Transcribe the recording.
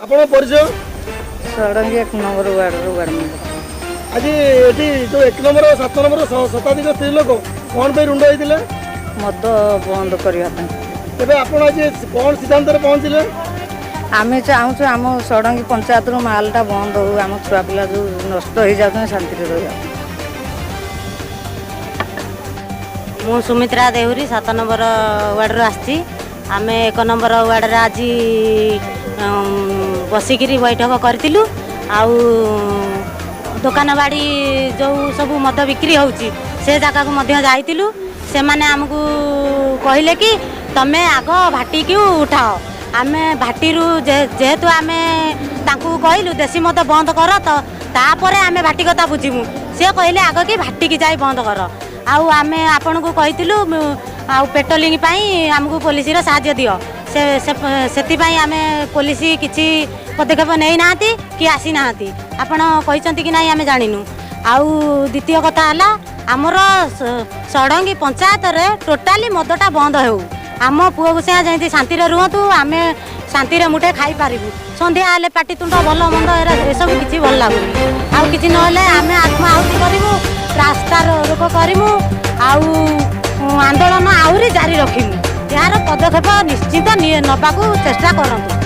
आपन परिचय Sarangi 1 number ward member. आज ये जो 1 नंबर 7 नंबर शताधिक स्त्री लोक कौन पे रुंड होते मद बंद करने तेज आप कौन सिद्धांत पहुँचले आम चाहूँ आम षडंगी पंचायत मालटा बंद हो आम छुआ पिला जो नष्ट हो जाते शांति रहा। मु सुमित्रा देहुरी 7 नंबर वार्ड आसी आम 1 नंबर वार्ड आज बसिक बैठक करूँ आउ दुकान बाड़ी जो सब मद बिक्री होची से जगह को जाइलु से माने हमको कहले कि तमे आग भाटी की उठाओ आम भाटी जेहेतु आम कहलु देसी मद बंद कर तो तापर आम भाटी कथा बुझीमु सी कहले आग कि भाटी की जाई बंद कर आउ आम आपण को कहीलु आउ पेट्रोलिंग आमको पुलिस साहाय्य दियो से आम पुलिस किसी पदक्षेप नहीं ना कि आसी ना आपण कहते कि नहीं आम जानिनु आउ द्वितीय कथा है आमर षडंगी पंचायत रे टोटाली मदटा बंद हो आम पुओ से जमी शांति रुहतु आम शांति मुठे खाई पारू सन्ध्या हेल्ले पाटितुंड भल मंद ये सब किसी भल लगुनि आउ कि ना आम आत्माहुति करूँ रास्ता रोक करूँ आउ आंदोलन आहरी जारी रखिमु यार पदक्षेप निश्चित नबाकू चेष्टा करंतु।